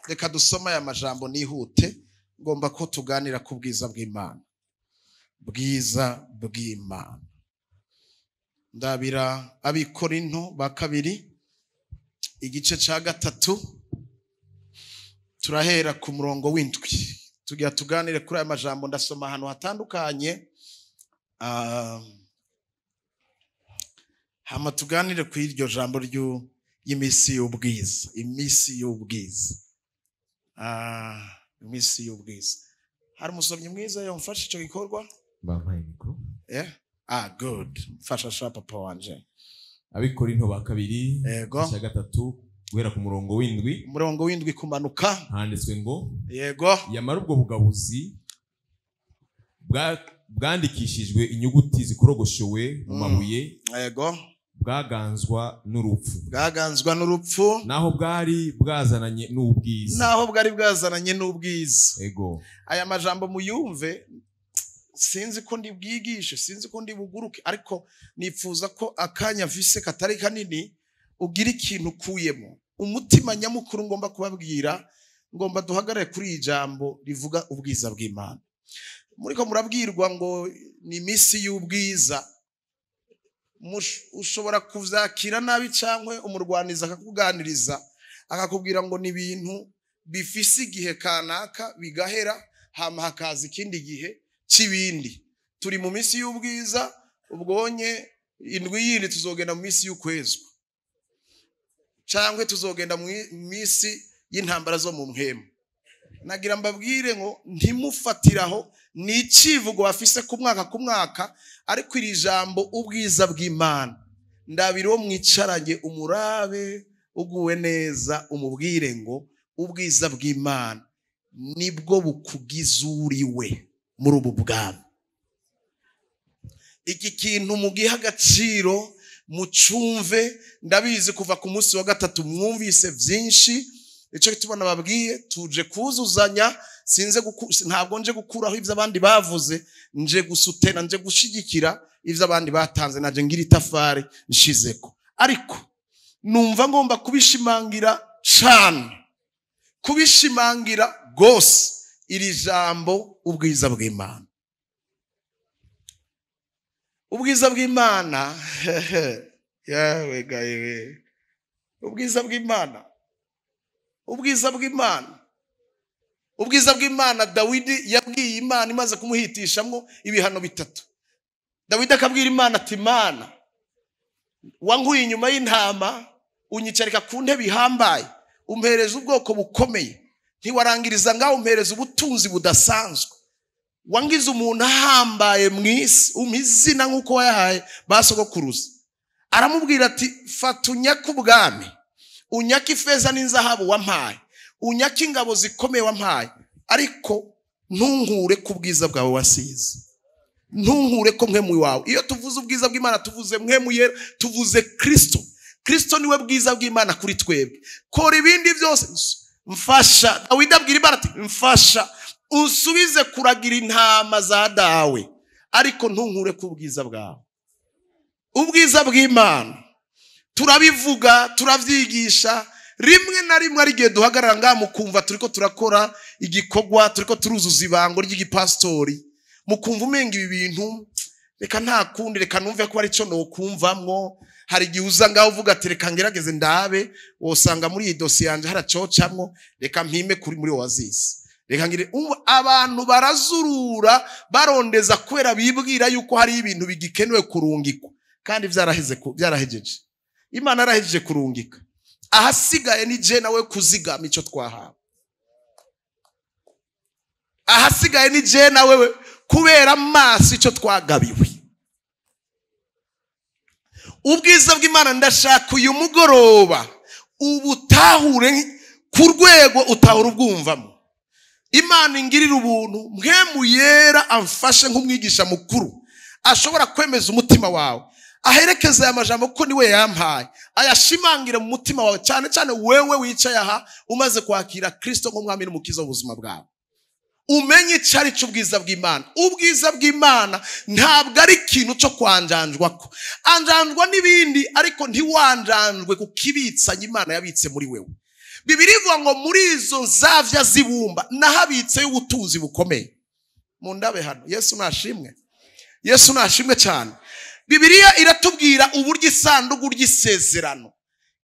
reka dusoma aya majambo nihute ngomba ko tuganira ku bwiza bw'Imana. Bwiza bw'Imana. Ndabira Abikorinto ba kabiri igice ca 3 turahera ku murongo w'indwi. Tugiye tuganire kuri aya majambo, ndasoma ahantu hatandukanye. Hama tuganire ku iryo jambo y'imisi y'ubwiza. Imisi y'ubwiza. Imisi y'ubwiza. Hari umusomyi mwiza yomfasha ico gikorwa? Bampaye mikro. Good. Mfasha sha papa wanje. Abikorinto ba kabiri ca 3 guhera ku murongo w'indwi. Umurongo w'indwi kumanuka. Handitswe ngo yego, yamara ubwo bugabuzi bwandikishijwe inyuguti zikorogoshowe mu mabuye. Yego. Bwaganzwa n'urupfu. Bwaganzwa n'urupfu. Naho bwari bwazananye n'ubwiza. Naho bwari bwazananye n'ubwiza. Yego. Aya majambo muyumve, sinzi ko ndibwigishe, sinzi ko ndibuguruke, ariko nipfuza ko akanya vise katari kanini ugira ikintu ukuyemo. Umutima nyamukuru ngomba kubabwira, ngomba duhagarare kuri ijambo rivuga ubwiza bw'Imana. Muriko murabwirwa ngo ni imisi y'ubwiza, ushobora kuvyakira nabi cankwe umurwaniza akakuganiriza akakubwira ngo ni ibintu bifise igihe kanaka bigahera, hama hakaza ikindi gihe cibindi. Turi mu misi y'ubwiza, ubwonye indwi yindi tuzogenda mu misi y'ukwezwa, cankwe tuzogenda mu misi y'intambara zo mu mpemu. Nagira mbabwire ngo ntimufatiraho, ni icivugo bafise ku mwaka, ariko iri jambo ubwiza bw'Imana ndabira uwo mwicaranye umurabe uguwe neza, umubwire ngo ubwiza bw'Imana nibwo bukugizuriwe muri ubu bwami. Iki kintu mugiha agaciro, mucumve. Ndabizi kuva ku munsi wa 3 mwumvise vyinshi, ico kitubona babwiye tuje kuzuzanya. Ntabwo nje gukuraho ivyo abandi bavuze, nje gusutena, nje gushigikira ivyo abandi batanze, naje ngira itafari nshizeko. Ariko numva ngomba kubishimangira cyane, kubishimangira gose iri jambo ubwiza bw'Imana. Ubwiza bw'Imana yawe gaye, ubwiza bw'Imana, ubwiza bw'Imana, ubwiza bw'Imana. Dawidi yabwiye Imana imaze kumuhitishamwo ibihano 3. Dawidi akabwira Imana ati, Mana wankuye inyuma y'intama, unyicarika ku ntebe ihambaye, umpereza ubwoko bukomeye, ntiwarangiriza ngaho umpereza ubutunzi budasanzwe. Wangize umuntu ahambaye mw'isi, umizina nk'uko wayahaye basogokuruza. Aramubwira ati, fata unyaka ubwami, unyaka ifeza n'inzahabu wampaye, unyaka ingabo zikomeye wampaye, ariko ntunkure ku bwiza bwawe wasize, ntunkure ko mpemu wawe. Iyo tuvuze ubwiza bw'Imana tuvuze mpemu yera, tuvuze Kristo. Kristo niwe bwiza bw'Imana kuri twebwe. Kora ibindi byose mfasha. Dawidi abwira Imana ati, mfasha unsubize kuragira intama za dawe, ariko ntunkure ku bwiza bwawe. Ubwiza bw'Imana turabivuga, turavyigisha, rimwe na rimwe ari gihe duhagarara ngaha mukumva turiko turakora igikorwa, turiko turuzuza ibango ry'igipastori, mukumva umenga ibi bintu reka nta kundi, reka numve ko ari cyo no kumvamwo. Hari gihe uza ngaho uvuga ati reka ngerageze ndabe, wosanga muri iyi dossier yanje haracocamwo, reka mpime kuri muri Oasis, reka ngire. Abantu barazurura barondeza kwera bibwira yuko hari ibintu bigikenewe kurungikwa, kandi byarahejeje. Imana yarahejeje kurungika. Ahasigaye ni je nawe kuzigama ico twahawe. Ahasigaye ni je nawe kubera amaso ico twagabiwe. Ubwiza bw'Imana ndashaka uyu mugoroba ubutahure ku rwego utahura ubwumvamo. Imana ingirira ubuntu, mpemu yera amfashe nk'umwigisha mukuru ashobora kwemeza umutima wawe, aherekeza aya majambo ko niwe yampaye, ayashimangire mu mutima wawe, cyane cyane wewe wicaye aha umaze kwakira Kristo nk'umwami n'umukiza w'ubuzima bwawe. Umenye icari cy'ubwiza bw'Imana. Ubwiza bw'Imana ntabwo ari ikintu cyo kwanjanjwako. Anjanjwa n'ibindi, ariko ntiwanjanjwe kukibitsanya Imana yabitse muri wewe. Bibiliya ivuga ngo muri izo nzavya zibumba nahabitseyo ubutunzi bukomeye. Mu ndabe hano Yesu nashimwe. Yesu nashimwe cyane. Bibiliya iratubwira uburyo isanduku ry'isezerano.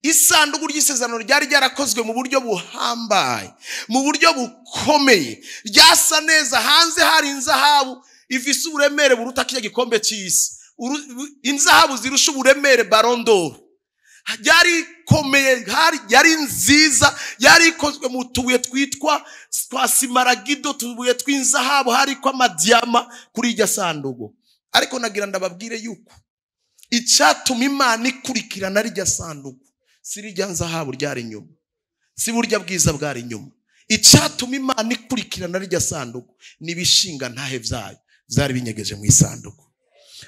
Isanduku ry'isezerano ryari ryarakozwe mu buryo buhambaye, mu buryo bukomeye, ryasa neza. Hanze hari inzahabu ifise uburemere buruta kije gikombe cy'isi. Inzahabu zirusha uburemere Ballon d'Or. Yari komeye, yari nziza, yari ikozwe mu tubuye twitwa twa simaragido, tubuye tw'inzahabu, hari ko amadiyama kuri iryo sanduku. Ariko nagira ndababwire yuko icyatuma Imana ikurikirana rijya sanduku si rijya nzahabu ryari inyuma, si burya bwiza bwari inyuma. Icyatuma Imana ikurikirana rijya sanduku ni ibishinga ntahe byayo byari binyegeje mu isanduku.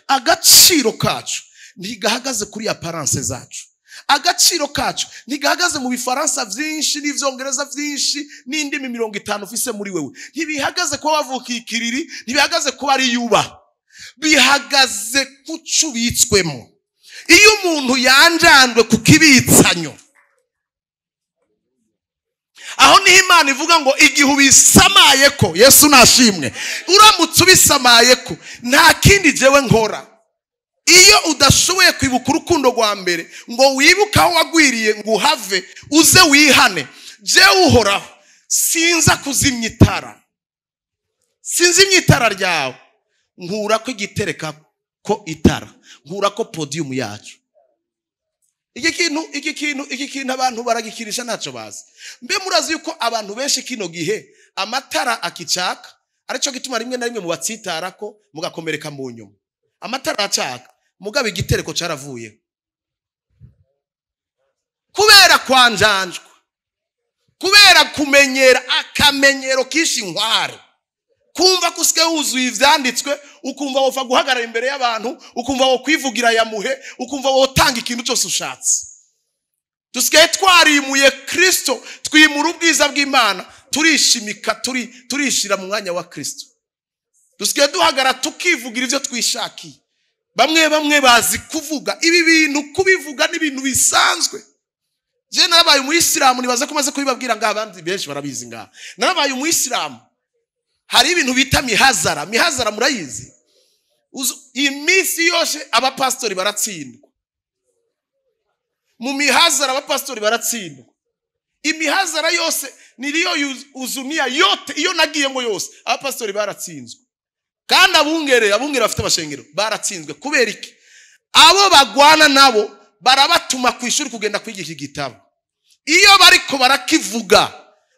Agaciro kacu ntigahagaze kuri apparence zacu. Agaciro kacu ntigahagaze mu bifaransa byinshi n'ivyongereza byinshi n'indimi 50 ufise muri wewe. Ntibihagaze ko wavukiye ikiriri, ntibihagaze ko ari yuba. Bihagaze kucubitswemo. Iyo umuntu yanjandwe ku kibitsanyo, aho ni Imana ivuga ngo igihe ubisamaye ko, Yesu nashimwe, uramutse ubisamaye ko nta kindi jewe nkora. Iyo udashoboye kwibuka urukundo rwa mbere ngo wibuka aho wagwiriye ngo uhave uze wihane, jewe uhoraho sinza kuzimya itara, sinzimya itara ryawe, nkura ko igitereka ko itara, nkura ko podium yacu. Iki kintu abantu baragikirisha naco bazi. Mbe murazi yuko abantu benshi kino gihe amatara akicaka, arico gituma rimwe na rimwe mu batsitara ko mugakomereka mu nyuma. Amatara acaka mugabe igitereko caravuye kubera kwanjanjwa, kubera kumenyera akamenyero kishi nkware, kumva kusike wuzuye ivyanditswe, ukumva wofa guhagarara imbere y'abantu, ukumva wo kwivugira yamuhe, ukumva wo tanga ikintu cyose ushatse. Tusike twarimuye Kristo, twimura ubwiza bw'Imana, turishimika, turishira mu mwanya wa Kristo. Tusike duhagara tukivugira ivyo twishakiye. Bamwe bazi kuvuga ibi bintu, kubivuga n'ibintu bisanzwe. Je nabaye umuyisilamu, nibaza ko maze kubibabwira ngaha, abandi benshi barabizi ngaha. Nabaye umuyisilamu, hari ibintu bita mihazara. Mihazara murayizi? Iminsi yose abapastori baratsindwa. Mu mihazara abapastori baratsindwa. Imihazara yose niriyo uzunia yote, iyo nagiye ngo yose abapastori baratsinzwe. Kandi abungere bafite abashengero baratsinzwe. Kubera iki? Abo bagwana nabo barabatuma ku ishuri kugenda kwigisha igitabo. Iyo bariko barakivuga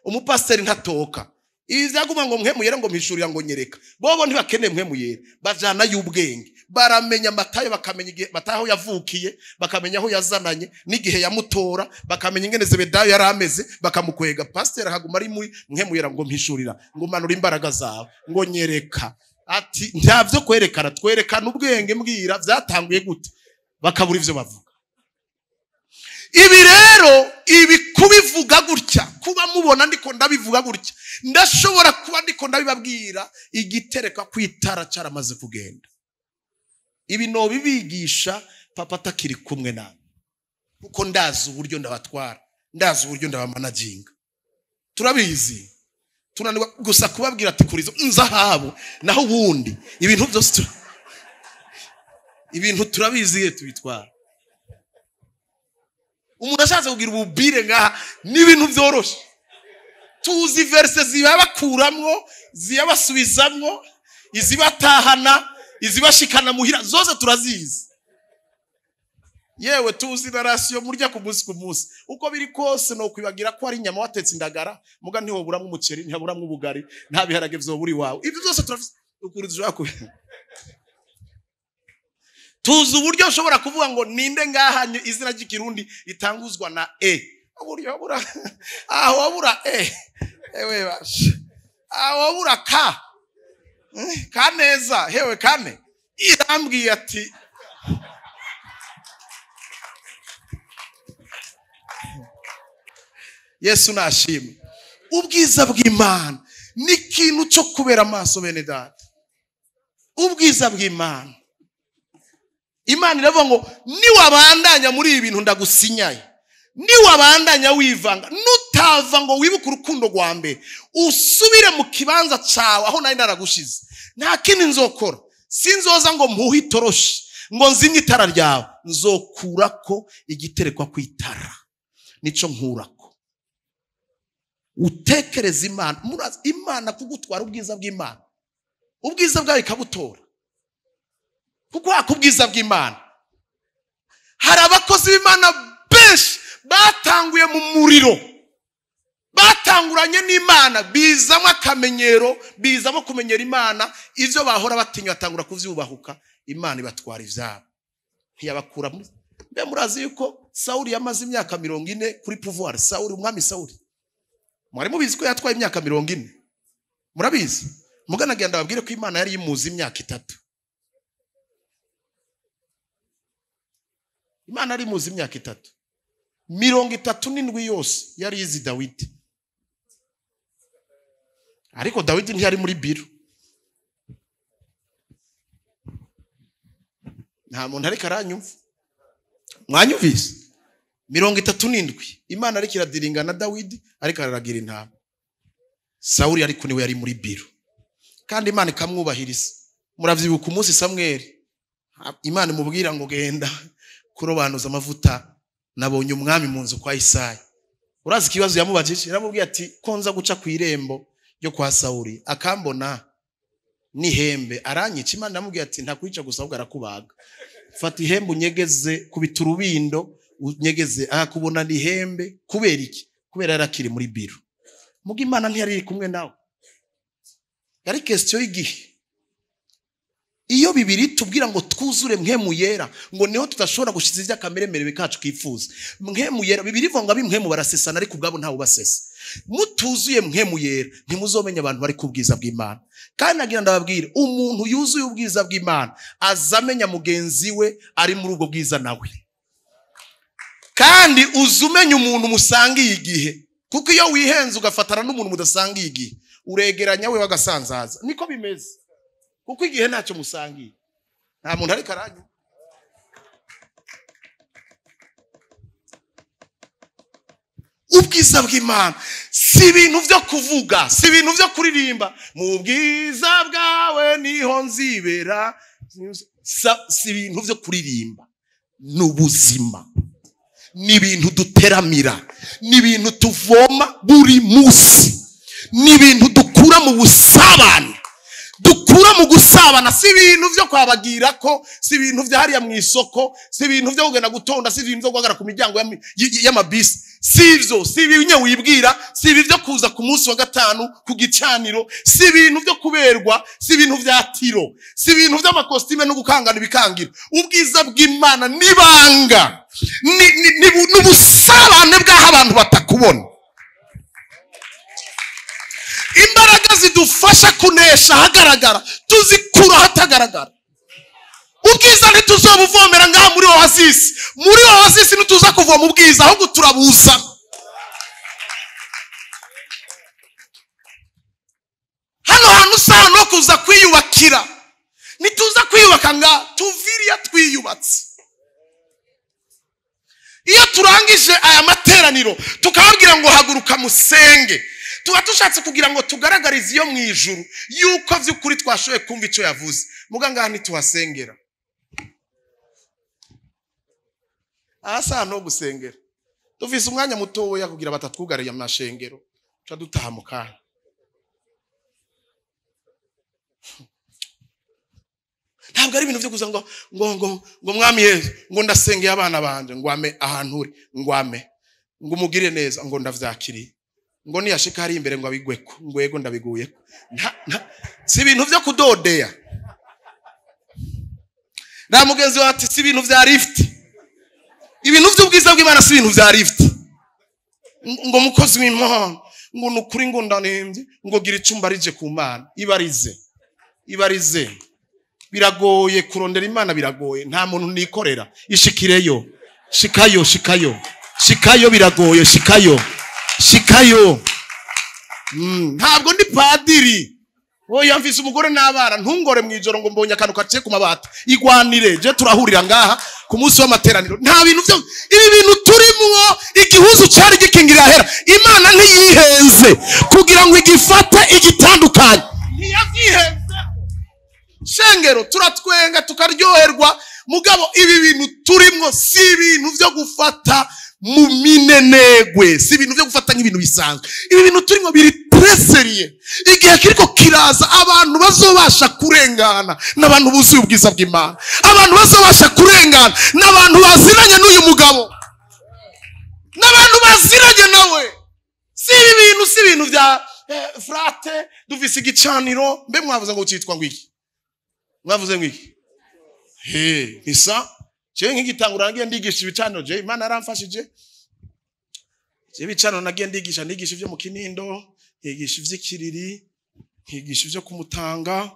umupasiteri ntatoka. Izaguma ngo mpemuyera ngo mpishurira ngo nyereka. Bobo ntibakene mpemuyera, bajana y'ubwenge. Baramenya Matayo, bakamenya igihe Matayo yavukiye, bakamenya aho yazananye n'igihe yamutora, bakamenya ingene Zebedayo yarameze, bakamukwega. Pasiteri akaguma ari muri mpemuyera ngo mpishurira, ngo manura imbaraga zawe, ngo nyereka. Ati ntavyo kwerekana, twerekana ubwenge mbwira byatanguye gute, bakabura ivyo bavuga. Ibi rero, ibi kubivuga gutya, kuba mubona ndiko ndabivuga gutya, ndashobora kuba ndiko ndabibabwira igitereka kwitara caramaze kugenda. Ibi no bibigisha papa takiri kumwe nawe, kuko ndazi uburyo ndabatwara, ndazi uburyo ndabamanaginga. Turabizi, tunanirwa gusa kubabwira ati kurizo nzahabu naho ubundi ibintu byose ibintu turabizi tubitwara. Umuntu ashatse kugira ububire ngaha n'ibintu byoroshe. Tuzi verse zibabakuramwo, ziyabasubizamwo, izibatahana, izibashikana muhira, zose turazizi. Yewe tuzi na ratio murya ku munsi ku munsi. Uko biri kose no kwibagira ko ari nyama watetse indagara, muga ntiwoburamwe umuceri, ntihaburamwe ubugari, nta biharage vyoburi wawe. Ibyo byose turafize ukurizwa ko. Tuzi uburyo ushobora kuvuga ngo ninde ngahanye izina ry'ikirundi itanguzwa na uburyo bura aho bura ewe basha aho bura ka neza hewe kane irambwiye ati Yesu nashimwe. Ubwiza bw'Imana ni ikintu cyo kubera amaso bene data. Ubwiza bw'Imana, Imana iravuga ngo niwabandanya muri ibi bintu ndagusinyaye, niwabandanya wivanga, ukava ngo wibuke urukundo rwa mbere usubire mu kibanza cyawe aho nari naragushize. Nta kindi nzokora, sinzoza ngo mpuhe itoroshi ngo nzimye itara ryawe, nzokurako igiterekwa ku itara, nico nkurako. Utekereza Imana, murazi Imana kugutwara ubwiza bw'Imana, ubwiza bwawe ikabutora, kuko hakubwiza bw'Imana. Hari abakozi b'Imana benshi batanguye mu muriro, batanguranye n'Imana, bizamo akamenyero, bizamo kumenyera Imana, ivyo bahora batinya batangura kuvyubahuka, Imana ibatwara ivyabo ntiyabakura. Mbe murazi yuko Sawuli yamaze imyaka 40 kuri pouvoir. Sawuli, umwami Sawuli, mwari mubizi ko yatwaye imyaka 40? Murabizi? Mugana genda babwire ko Imana yari yimuzi imyaka 3. Imana yari yimuzi imyaka 3. 37 yose yari yizi Dawidi. Ariko Dawidi ntiyari muri biro. Nta muntu ariko aranyumva. Mwanyumvise? 37 Imana ariko iradiringa na Dawidi, ariko araragira intama. Sawuli ariko niwe yari muri biro, kandi Imana ikamwubahiriza. Muravyibuka umunsi Samweli Imana imubwira ngo genda kurobanuza amavuta, nabonye umwami mu nzu kwa Isaya. Urazi ikibazo yamubajije? Yaramubwiye ati konza guca ku irembo ryo kwa Sawuli akambona n'ihembe aranyica. Imana yamubwiye ati ntakwica gusa ahubwo arakubaga. Fata ihembe unyegeze kubita urubindo, unyegeze kubona n'ihembe. Kubera iki? Kubera yarakiri muri biro. Muga Imana ntiyari kumwe nawe, yari question y'igihe. Iyo Bibiri tubwira ngo twuzure mpemu yera, ngo niho tutashobora gushiza ivya kameremere bikacu kifuza. Mpemu yera, Bibiri ivuga bimpemu barasesana ariko ubwabo ntawo basesa. Mutuzuye mpemu yera ntimuzomenya abantu bari kubwiza bw'Imana. Kandi nagira ndababwira, umuntu yuzuye ubwiza bw'Imana azamenya mugenzi we ari muri ubwo bwiza nawe. Kandi uzumenya umuntu musangiye igihe, kuko iyo wihenze ugafatana n'umuntu mudasangiye igihe, uregeranya we wagasanzaza. Niko bimeze, kuko igihe ntacyo musangiye. Nta muntu ariko aranywa. Ubwiza bw'Imana si ibintu byo kuvuga, si ibintu byo kuririmba. Mu bwiza bwawe niho nzibera, si ibintu byo kuririmba. N'ubuzima, ni ibintu duteramira, ni ibintu tuvoma buri munsi, ni ibintu dukura mu busabane, dukura mu gusabana. Si ibintu byo kwabagira ko, si ibintu bya hariya mu isoko, si ibintu byo kugenda gutonda, si ibintu byo guhagarara ku miryango y'amabisi. Si ibyo, si ibintu wibwira, si ibyo kuza ku munsi wa gatanu ku gicaniro, si ibintu byo kuberwa, si ibintu bya tiro, si ibintu by'amakostime no gukangana ibikangira. Ubwiza bw'Imana nibanga, n'ubusabane bw'aho abantu batakubona. Imbaraga zidufasha kunesha ahagaragara tuzikura hatagaragara. Ubwiza ntituzobuvomera ngaha muri Oasis. Muri Oasis ntituza kuvoma ubwiza, ahubwo turabuza. Hano hantu saha no kuza kwiyubakira, ntituza kwiyubaka nga tuviriya twiyubatse. Iyo turangije aya materaniro tukababwira ngo haguruka musenge, tuba tushatse kugira ngo tugaragarize iyo mu ijuru yuko vy'ukuri twashoboye kumva ico yavuze. Muga ngaha ntituhasengera. Asa no gusengera, tuvise umwanya mutoya kugira batatwugariye amashengero, ca dutaha mukanya. Ntabwo ari ibintu byo kuza ngo mwami Yesu, ngo ndasengeye abana banje, ngo ame ahantu uri, ngo ame, ngo umugire neza, ngo ndavyakiriye, ngo niyashika hari imbere ngo abigweko, ngo yego ndabiguyeko. Si ibintu byo kudodeya. Na mugenzi wati si ibintu vya lift. Ibintu by'ubwiza bw'Imana si ibintu vya lift. Ngo mukozi w'Imana, ngo nukuri ngo ndanembye, ngo gira icumba rije ku Mana. Ibarize. Biragoye kurondera Imana, biragoye. Nta muntu nikorera. Ishikireyo. Shikayo biragoye, shikayo. Ntabwo ndi padiri. oya mvise umugore n'abana ntungore mwijoro ngo mbonye akantu kaciye ku mabati igwanire je turahurira ngaha ku munsi w'amateraniro nta bintu byo ibi bintu turimwo igihuzu cyari gikingirira hera Imana ntiyihenze kugira ngo igifate igitandukanye ntiyavyihenze shengero turatwenga tukaryoherwa mugabo ibi bintu turimwo si ibintu byo gufata mu minenegwe si ibintu byo gufata nk'ibintu bisanzwe ibi bintu turimo biri preseriye igihe kiriko kiraza abantu bazobasha kurengana n'abantu buzuye ubwiza bw'Imana abantu bazobasha kurengana n'abantu baziranye n'uyu mugabo n'abantu baziranye nawe si ibintu bya frate dufise igicaniro mbe mwavuze ngo cyitwa ngwiki mwavuze ngwiki nisa je nk'igitangura nagiye ndigisha ibicaniro je Imana yaramfashije je ibicaniro nagiye ndigisha ivyo mu Kinindo yigisha ivy'ikiriri yigisha ivyo kumutanga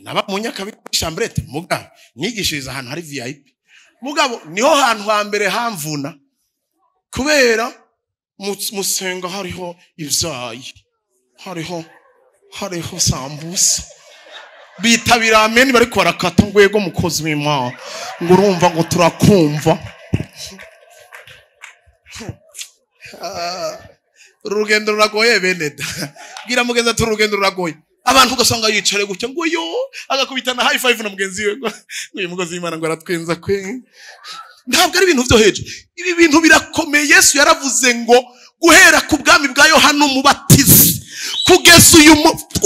naba mu Nyakabiga chambrette muga nigishiriza ahantu hari VIP mugabo niho hantu hambere hamvuna kubera musenga hariho ivyayi hariho sambusa bitabira amen bari kwarakata ngwego mukozi w'Imana ngo urumva ngo turakumva urugendo ruragoye beneda bwira mugenza turugendo ruragoye abantu ugasanga yicare gutya ngo yo agakubitana high five na mugenzi we ngo uyu mukozi w'Imana ngo aratwenza kwe ntabwo ari ibintu byo hejuru ibi bintu birakomeye Yesu yaravuze ngo guhera ku bwami bwa Yohana umubatizi kugeza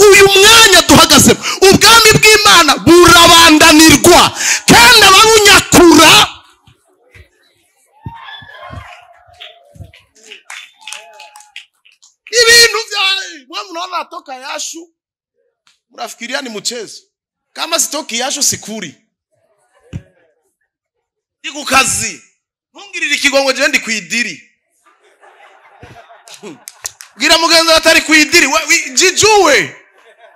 uyu mwanya duhagaze ubwami bw'Imana burabandanirwa kandi ababunyakura ibintu byaye mwana atoka yashu mnafikiria ni mchezo kama sitoki yashu sikuri iko kazi ntungirira ikigongo je ndi kwidiri gira mugenza atari kwidiri jijuwe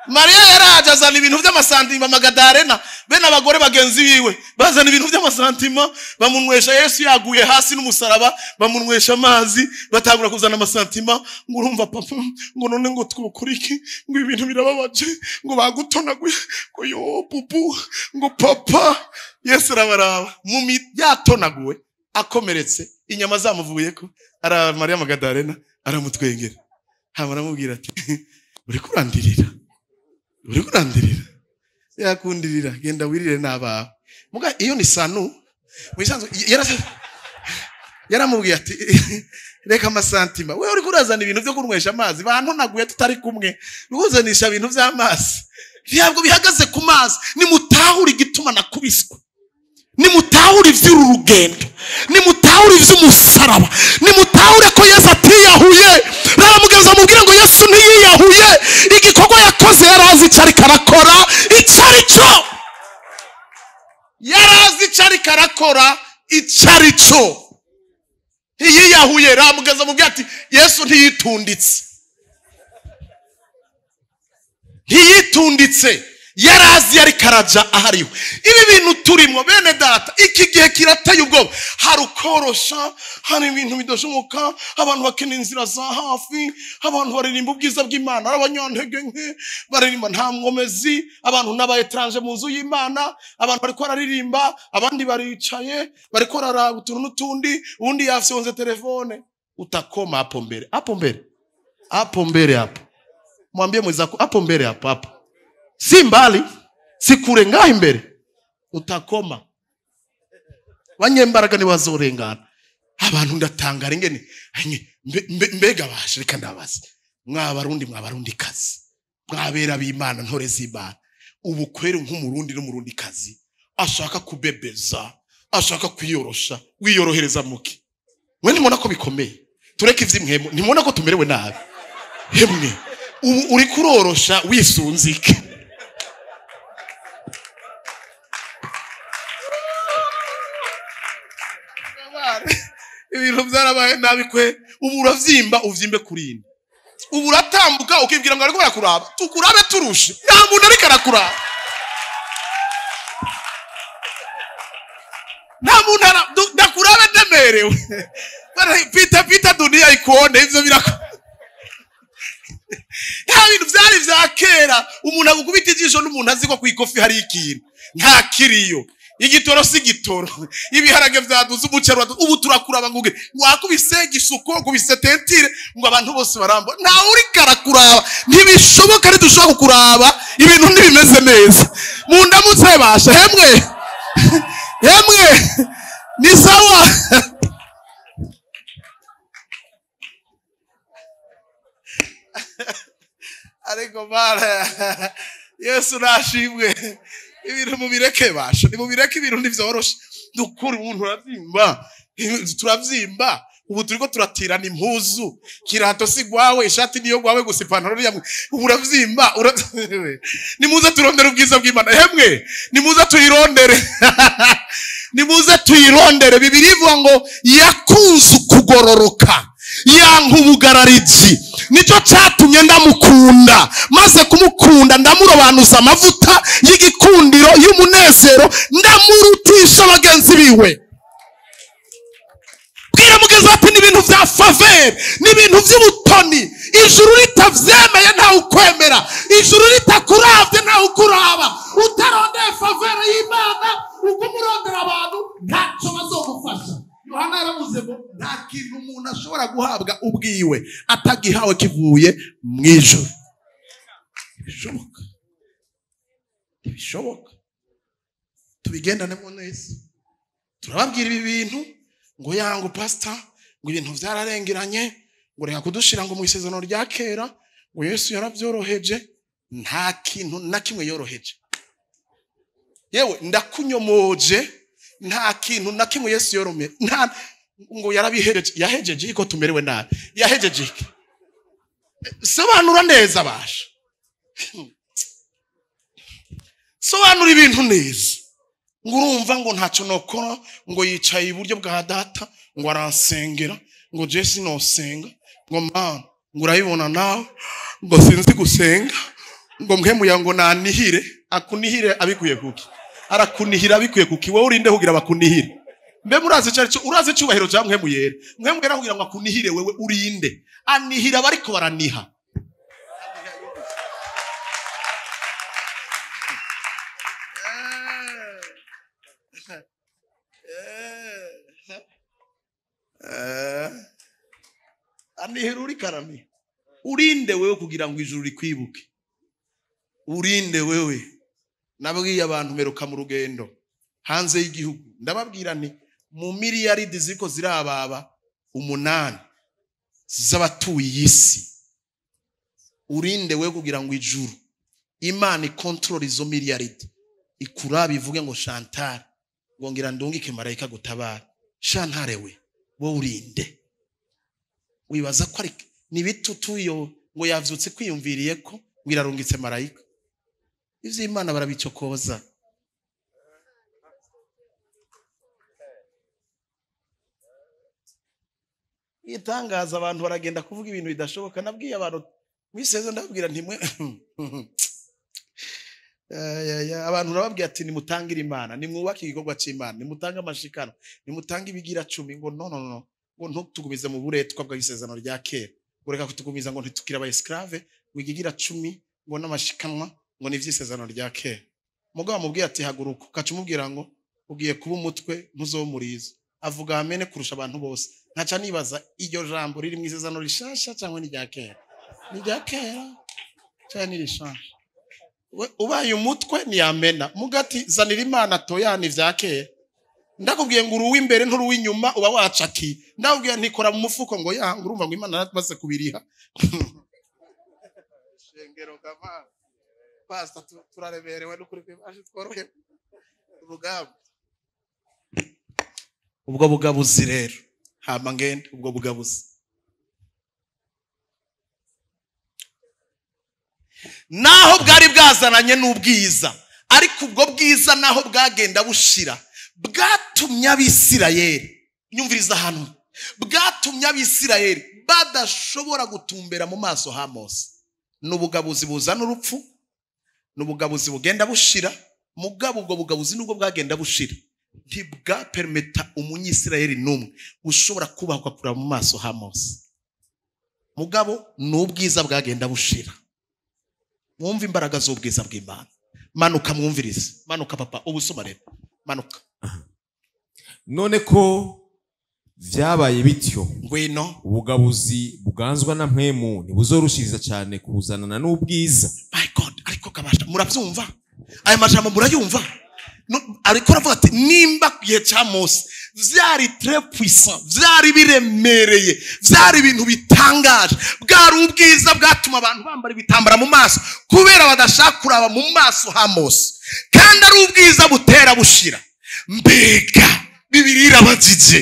Maria yaraje azana ibintu by'amasantima Magadarena bene abagore bagenzi biwe bazana ibintu by'amasantima bamunwesha Yesu yaguye hasi n'umusaraba bamunwesha amazi batangura kuzana amasantima ngo urumva papa ngo none ngo twukuriki ngo ibintu birababaje ngo bagutonaguye ngo yo pupu ngo papa Yesu rabaraba mu yatonaguwe akomeretse inyama zamuvuyeko ara Maria Magadarena aramutwengera habaramubwira ati uri kurandirira yakundirira genda wirire n'abawe muga iyo ni sanu mwisanzwe yaramubwiye ati reka amasantima wewe uri kurazana ibintu byo kunwesha amazi bantu naguye tutari kumwe bihuzanisha ibintu by'amazi ntabwo bihagaze ku mazi ni mutahura igituma nakubiswe ni mutahura ivy'uru rugendo ni mutahura ivy'umusaraba ni mutahure ko Yesu atiyahuye naramugenza mubwira ngo Yesu ntiyiyahuye igikorwa yakoze yarazi icari karakora icarico yarazi icari karakora icarico ntiyiyahuye naramugenza mubwira ati Yesu ntiyitunditse yarazi yari karaja ahariwe ibi bintu turimo bene data iki gihe kirateye ubwoba harukorosha hari ibintu bidashoboka abantu bakena inzira za hafi abantu baririmba ubwiza bw'Imana abanyantege nke baririmba nta mwomezi abantu n'aba etranje mu nzu y'Imana abantu bariko bararirimba abandi baricaye bariko bararaba utuntu n'utundi undi yafyonze telefone utakoma hapo mbele mwambie mwenzako hapo mbele hapo si mbali si kure ngaho imbere utakoma banyembaraga ni bazorengana abantu ndatangara ingene mbega bashirika ndabaza mwabarundi kazi mwabera b'Imana ntore z'Imana ubukwere nk'umurundi n'umurundi kazi ashaka kubebeza ashaka kwiyorosha wiyorohereza muki mwe nimona ko bikomeye tureke ivy'imwemo nimona ko tumerewe nabi hemwe uri kurorosha wisunzike ibintu byarabaye nabikwe ubu uravyimba uvyimbe kurinde ubu uratambuka ukibwira ngo ariko barakuraba tukurabe turushe nta muntu ariko arakuraba nta muntu ndakurabe ndemerewe pita dunia ikuone ivyo birako nta bintu byari vya kera umuntu agukubita ijisho n'umuntu azi ko kwikofi hari ikintu nta kiriyo igitoro si gitoro ibiharage vyaduze umucero ubu turakuraba nguge wakubise gisuko kubise tentire ngo abantu bose baramba nta uri karakuraba ntibishoboka ari dushobora kukuraba ibintu ntibimeze neza mu ndamutse basha hemwe ni sawa ariko bara Yesu nashimwe ibintu mubireke basha nimubireke ibintu ntivyoroshe dukuri umuntu turavyimba ubu turiko turatirana impuzu kirato si gwawe ishati niyo gwawe gusa ipantaro yamwe uravyimba nimuze turondere ubwiza bw'Imana hemwe nimuze tuyirondere Bibiliya ivuga ngo yakunze kugororoka yanka ubugararizi nicyo cyatumye ndamukunda maze kumukunda ndamurobanuza amavuta y'igikundiro y'umunezero ndamurutisha bagenzi biwe bwira mugenzi ati ni ibintu vya faveur ni ibintu vy'ubutoni ijuru ritavyemeye ntawe ukwemera ijuru ritakuravye ntawe ukuraba utarondeye faveur y'Imana ukumurondera abantu ntacyo bazogufasha Yohana yaravuze ngo nta kintu umuntu ashobora guhabwa ubwiwe atagihawe kivuye mu ijuru ntibishoboka tubigendanemo neza turababwira ibi bintu ngo yango pastor ngo ibintu vyararengeranye ngo reka kudushira ngo mu isezerano rya kera ngo Yesu yarabyoroheje nta kintu na kimwe yoroheje yewe ndakunyomoje nta kintu na kimwe Yesu yorome nta ngo yarabihejeje yahejeje iko tumerewe nabi yahejeje sobanura neza basha sobanura ibintu neza ngo urumva ngo ntacyo nokora ngo yicaye iburyo bwa data ngo aransengera ngo Jesse nosenga ngo man ngo urayibona nawe ngo sinzi gusenga ngo mwemuya ngo nanihire akunihire abikuye kuki arakunihira abikuye kuki wowe urinde kugira bakunihire mbe murazi cyo urazi cyubahiro cya mwemuyera mwemuyera kugira ngo akunihire wewe urinde anihira bariko baraniha anihira uri karami urinde wewe kugira ngo ijuru rikwibuke urinde wewe nabwiye abantu meruka mu rugendo hanze y'igihugu ndababwira nti mu miliyaridi ziko zirababa 8 z'abatuye isi urinde wewe kugira ngo ijuru Imana ikontrol izo miliyaridi ikurabe ivuge ngo Chantal ngo ngira ndungike marayika gutabara Chantal we urinde wibaza ko ari ni bitutuyo ngo yavyutse kwiyumviriye ko ngirarungitse marayika ivyo Imana barabicokoza itangaza abantu baragenda kuvuga ibintu bidashoboka nabwiye abantu mwiseze ndabwira ntimwe abantu nababwiye ati nimutangira Imana nimwubake igikorwa cy'Imana nimutange amashikano nimutange ibigira 10 ngo no ngo ntutugumize mu buretwa bw'isezerano rya kera ureka kutugumiza ngo ntitukira aba esclave wigigira 10 ngo n'amashikanwa ngo nivyisezerano rya kera mugabo mubwiye ati haguruka kacumubwira ngo ugiye kuba umutwe ntuzomuriza avuga amene kurusha abantu bose ntaca nibaza iryo jambo riri mu isezerano rishasha cyangwa ni rya kera ni rya kera cyane ni rishasha ubaye umutwe ni amena mugati zanira Imana toyana ivya kera ndakubwiye ngo uruwi imbere nturuwi inyuma uba wacaki ndakubwiye ntikora mu mufuko ngo ya urumva ngo Imana natmaze kubiriha shengero kama pastor turareberewe n'ukuri kw'aje tworohe ubugabo ubwo bugabuzi rero hama ngende ubwo bugabuzi naho bwari bwazananye n'ubwiza ariko ubwo bwiza naho bwagenda bushira bwatumye abisirayeli nyumviriza hano bwatumye abisirayeli badashobora gutumbera mu maso ha Mose n'ubugabuzi buzana urupfu n'ubugabuzi bugenda bushira mugabo ubwo bugabuzi nubwo bwagenda bushira ntibwa permita umunyisirayeli numwe ushobora kubakwa kura mu maso ha Mose mugabo n'ubwiza bwagenda bushira mwumve imbaraga z'ubwiza bw'Imana. Manuka mwumvirize, manuka papa, ubusoma rero, manuka. None ko vyabaye bityo, ngwino ubugabuzi buganzwa na mpwemu ntibuzorushiriza cyane kuzanana n'ubwiza. My God, ariko kabasha muravyumva? Aya majambo murayumva? Ariko aravuga ati nimba gihe cya Mose vyari très puissant, vyari biremereye, vyari ibintu bitangaje, bwari ubwiza bwatuma abantu bambara ibitambara mu maso kubera badashaka kuraba mu maso ha Mose, kandi ari ubwiza butera bushira. Mbega Bibiliya irabajije,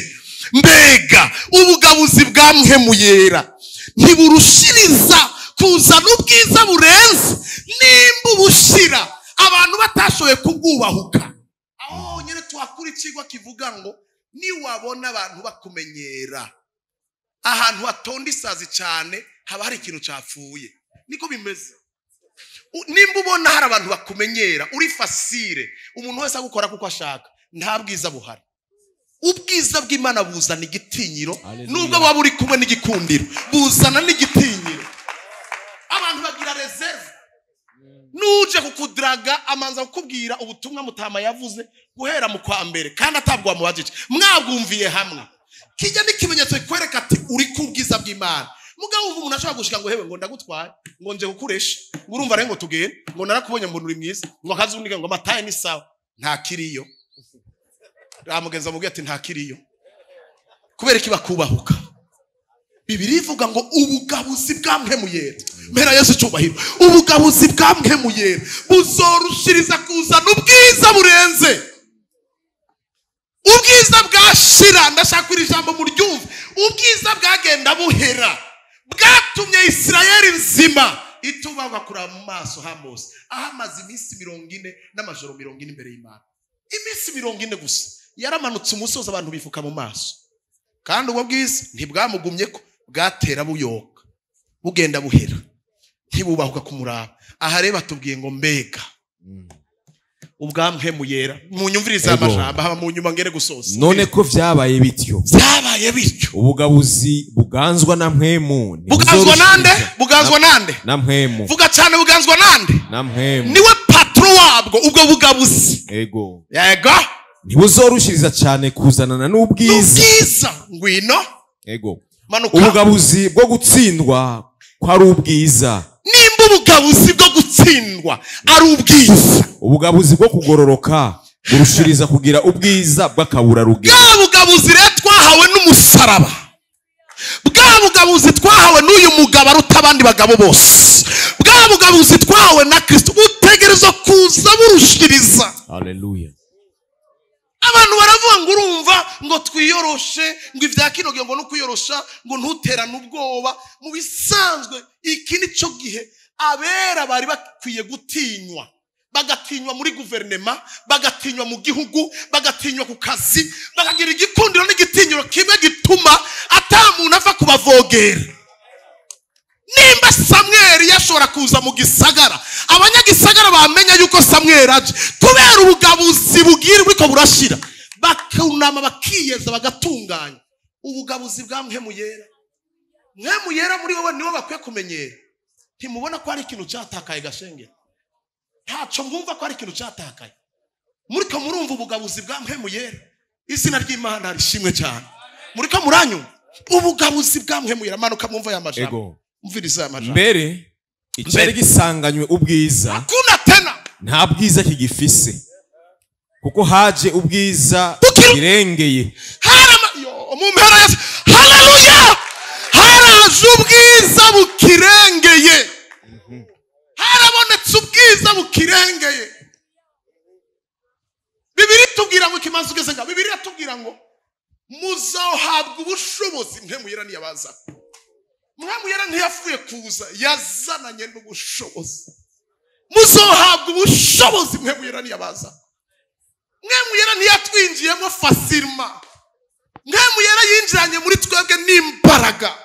mbega ubugabuzi bwa mpwemu yera ntiburushiriza kuzana ubwiza burenze nimba ubushira abantu batashoboye kubwubahuka. Aho nyine twakura ikigwa kivuga ngo niwabona abantu bakumenyera ahantu hatonda isazi cyane haba hari ikintu cyapfuye. Niko bimeze. Nimba ubona hari abantu bakumenyera uri fasire, umuntu wese agukora kuko ashaka, nta bwiza buhari. Ubwiza bw'Imana buzana igitinyiro, nubwo waba uri kumwe n'igikundiro buzana n'igitinyiro. Abantu bagira reserve. Nuje kukudraga amanza kukubwira ubutumwa mutama yavuze guhera mu kwa mbere kandi atabwa mubajije mwabwumviye hamwe. Kijya n'ikimenyetso kikwereka ati uri kubwiza bw'Imana. Mugabo umuntu ashaka gushika ngo hewe ngo ndagutwaye ngo nje gukuresha ngo urumva rero ngo tugende ngo narakubonye ngo uri mwiza ngo akazundiga ngo mataye ni sawa, nta kiriyo. Ramugenza mubwiye ati nta kiriyo kubera iki bakubahuka. Bibiliya ivuga ngo ubugabuzi bwa mpwemu yera, mpera Yesu cyubahiro, ubugabuzi bwa mpwemu yera buzorushiriza kuzana ubwiza burenze. Ubwiza bwashira, ndashaka iri jambo mu ryumve, ubwiza bwagenda buhera bwatumye Isirayeli nzima itubagwa kuraba mu maso ha Mose ahamaze iminsi 40 n'amajoro 40 imbere y'Imana. Iminsi 40 gusa yaramanutse umusozi abantu bifuka mu maso, kandi ubwo bwiza ntibwamugumye ko bwatera buyoka bugenda buhera ntibubahuka kumuraba. Aha reba tubwiye ngo mbega ubwamwe muyera mu nyumviriza y'amajambo haba mu nyuma ngere gusoza. None ko vyabaye bityo, ubugabuzi buganzwa na mpwemu. Buganzwa nande? Buganzwa nande? Na mpwemu. Vuga cyane, buganzwa nande? Na mpwemu. Niwe patro wabwo ubwo bugabuzi. Ego. Yego. Ntibuzorushiriza cyane kuzanana n'ubwiza. Ubwiza ngwino. Ego. Manuka. Ubugabuzi bwo gutsindwa kwari ubwiza. Nimba ubugabuzi bwo gutsindwa ari ubwiza, ubugabuzi bwo kugororoka burushiriza kugira ubwiza bw'akabura rugero. Bwa bugabuzi rero twahawe n'umusaraba, bwa bugabuzi twahawe n'uyu mugabo aruta abandi bagabo bose, bwa bugabuzi twahawe na Kristo butegerezwa kuza burushiriza. Haleluya. Abantu baravuga ngo urumva ngo twiyoroshe ngo ivya kino gihe ngo no kwiyorosha ngo ntuterane ubwoba. Mu bisanzwe iki nico gihe abera bari bakwiye gutinywa, bagatinywa muri guverinema, bagatinywa mu gihugu, bagatinywa ku kazi, bakagira igikundiro n'igitinyiro kimwe gituma atamuntu ava kubavogera. Nimba Samweli yashobora kuza mu gisagara, abanyagisagara bamenya yuko Samweli aje kubera ubugabuzi bugiri buriko burashira, bakunama bakiyeza bagatunganya. Ubugabuzi bwa mpwemu yera, mpwemu yera muri wowe niwo bakwiye kumenyera. Ntimubona ko ari ikintu cyatakaye gashenge? Ntaco mwumva ko ari ikintu cyatakaye? Muriko murumva ubugabuzi bwa mpwemu yera, izina ry'Imana rishimwe cyane. Muriko muranyu ubugabuzi bwa mpwemu yera. Manuka mwumva ya majambo. Mviriza ya majambo. Mbere icari gisanganywe ubwiza, hakuna tena nta bwiza kigifise, kuko haje ubwiza kirengeye. Mu mpera Yesu, haleluya, haraje ubwiza bukirengeye. Harabonetse ubwiza bukirengeye. Bibiliya tubwira ngo kimanzi ugeze nga, Bibiliya tubwira ngo muzohabwa ubushobozi mpwemu yera niyabaza. Mpwemu yera ntiyafuye kuza, yazananye n'ubushobozi. Muzohabwa ubushobozi mpwemu yera niyabaza. Mpwemu yera ntiyatwinjiyemo facilement. Mpwemu yera yinjiranye muri twebwe n'imbaraga.